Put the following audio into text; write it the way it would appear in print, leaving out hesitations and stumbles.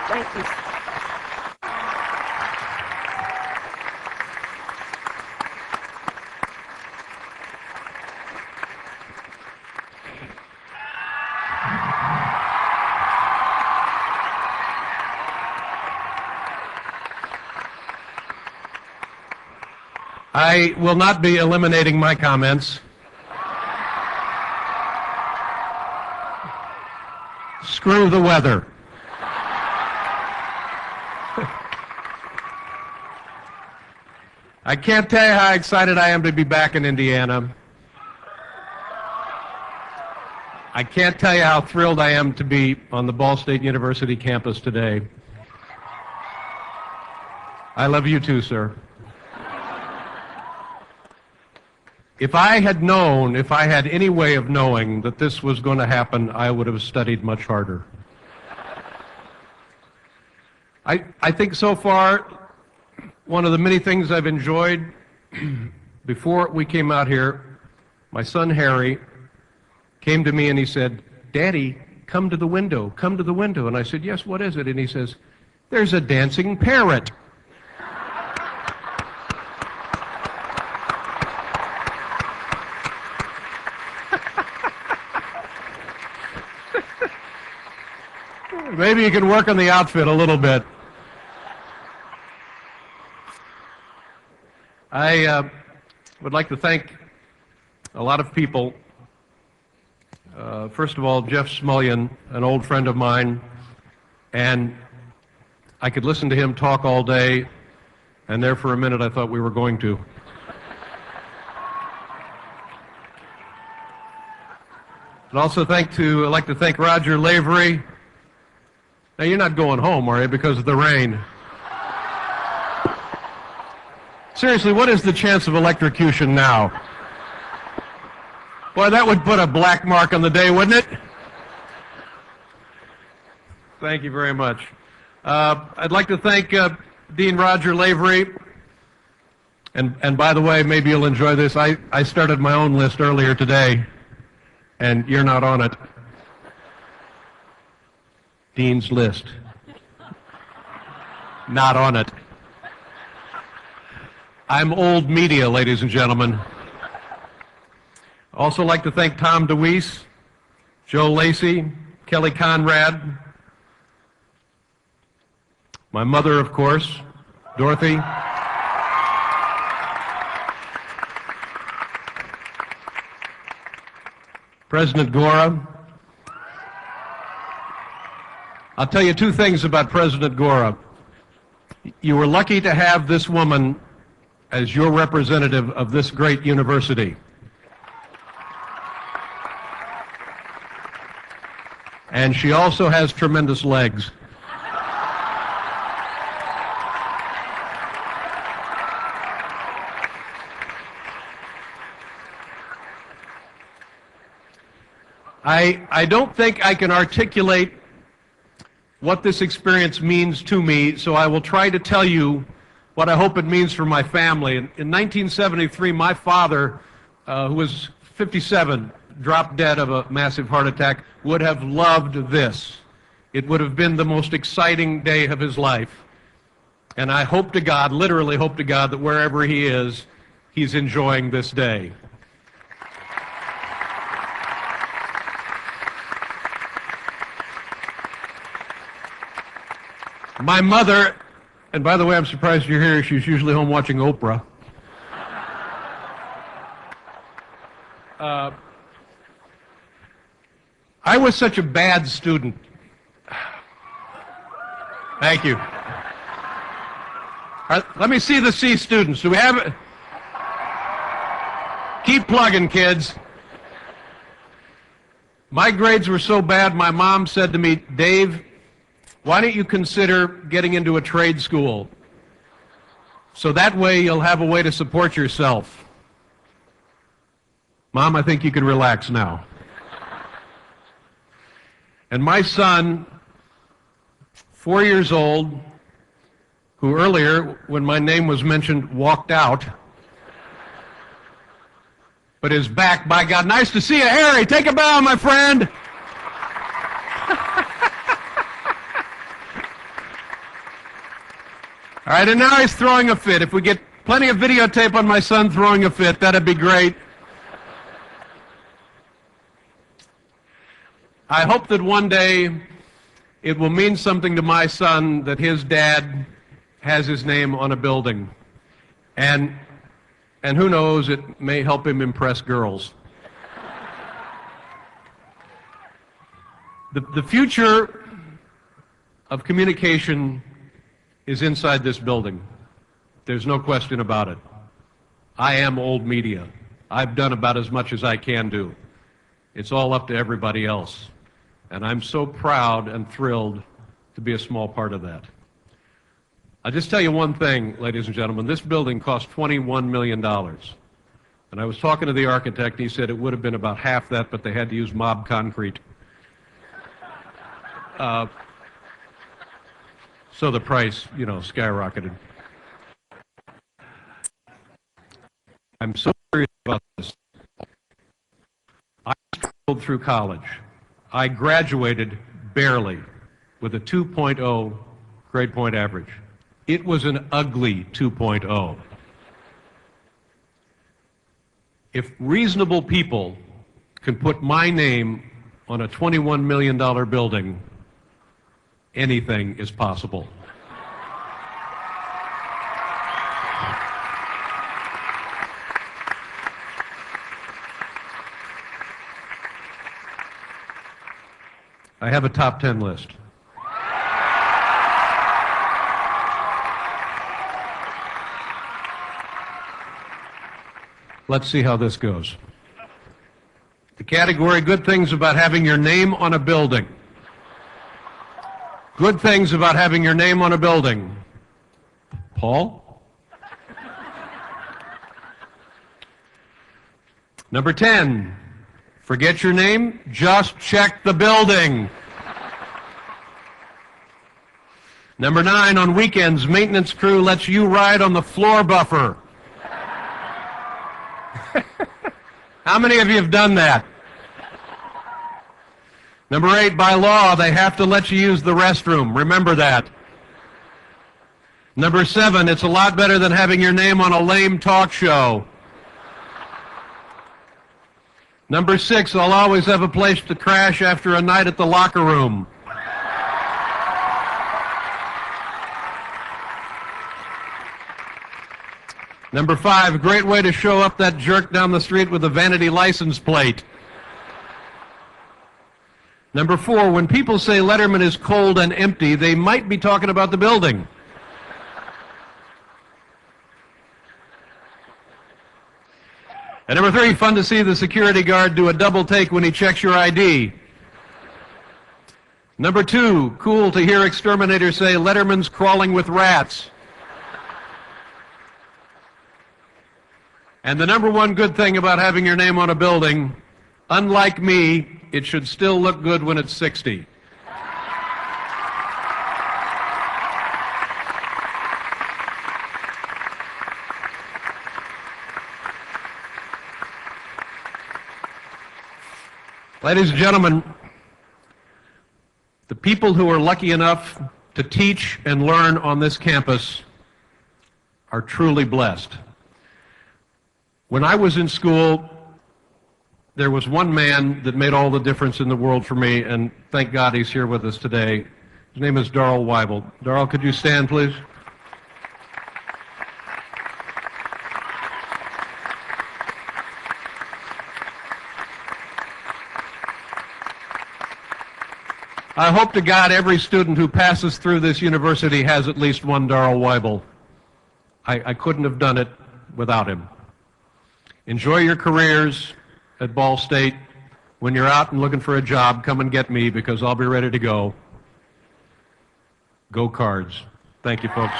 Thank you. I will not be eliminating my comments. Screw the weather. I can't tell you how excited I am to be back in Indiana. I can't tell you how thrilled I am to be on the Ball State University campus today. I love you too, sir. If I had known, if I had any way of knowing that this was going to happen, I would have studied much harder. I think so far, one of the many things I've enjoyed, before we came out here, my son Harry came to me and he said, "Daddy, come to the window, come to the window." And I said, "Yes, what is it?" And he says, "There's a dancing parrot." Maybe you can work on the outfit a little bit. I would like to thank a lot of people. First of all, Jeff Smullian, an old friend of mine, and I could listen to him talk all day, and there for a minute I thought we were going to. I'd also I'd like to thank Roger Lavery. Now, you're not going home, are you, because of the rain? Seriously, what is the chance of electrocution now? Boy, that would put a black mark on the day, wouldn't it? Thank you very much. I'd like to thank Dean Roger Lavery. And by the way, maybe you'll enjoy this. I started my own list earlier today, and you're not on it. Dean's list. Not on it. I'm old media, ladies and gentlemen. Also like to thank Tom DeWeese, Joe Lacey, Kelly Conrad, my mother, of course, Dorothy, President Gora. I'll tell you two things about President Gora. You were lucky to have this woman as your representative of this great university. And she also has tremendous legs. I don't think I can articulate what this experience means to me, so I will try to tell you what I hope it means for my family. In 1973, my father, who was 57, dropped dead of a massive heart attack, would have loved this. It would have been the most exciting day of his life. And I hope to God, literally hope to God, that wherever he is, he's enjoying this day. My mother, and by the way, I'm surprised you're here. She's usually home watching Oprah. I was such a bad student. Thank you. All right, let me see the C students. Do we have it? Keep plugging, kids. My grades were so bad, my mom said to me, "Dave, why don't you consider getting into a trade school? So that way you'll have a way to support yourself." Mom, I think you can relax now. And my son, 4 years old, who earlier, when my name was mentioned, walked out, but is back, by God. Nice to see you, Harry. Take a bow, my friend. All right, and now he's throwing a fit. If we get plenty of videotape on my son throwing a fit, that'd be great. I hope that one day it will mean something to my son that his dad has his name on a building. And who knows, it may help him impress girls. The future of communication is inside this building. There's no question about it. I am old media. I've done about as much as I can do. It's all up to everybody else. And I'm so proud and thrilled to be a small part of that. I'll just tell you one thing, ladies and gentlemen. This building cost $21 million. And I was talking to the architect, and he said it would have been about half that, but they had to use mob concrete. So the price, skyrocketed. I'm so serious about this. I struggled through college. I graduated barely with a 2.0 grade point average. It was an ugly 2.0. If reasonable people can put my name on a $21 million building, anything is possible. I have a top 10 list. Let's see how this goes. The category, good things about having your name on a building. Good things about having your name on a building. Paul? Number 10, forget your name, just check the building. Number 9, on weekends, maintenance crew lets you ride on the floor buffer. How many of you have done that? Number 8, by law, they have to let you use the restroom. Remember that. Number 7, it's a lot better than having your name on a lame talk show. Number 6, I'll always have a place to crash after a night at the locker room. Number 5, great way to show up that jerk down the street with a vanity license plate. Number 4, when people say Letterman is cold and empty, they might be talking about the building. And number 3, fun to see the security guard do a double take when he checks your ID. Number 2, cool to hear exterminators say Letterman's crawling with rats. And the number 1 good thing about having your name on a building, unlike me, it should still look good when it's 60. Ladies and gentlemen, the people who are lucky enough to teach and learn on this campus are truly blessed. When I was in school, there was one man that made all the difference in the world for me, and thank God he's here with us today. His name is Darrell Weibel. Darrell, could you stand, please? I hope to God every student who passes through this university has at least one Darrell Weibel. I couldn't have done it without him. Enjoy your careers at Ball State. When you're out and looking for a job, come and get me because I'll be ready to go. Go Cards. Thank you, folks.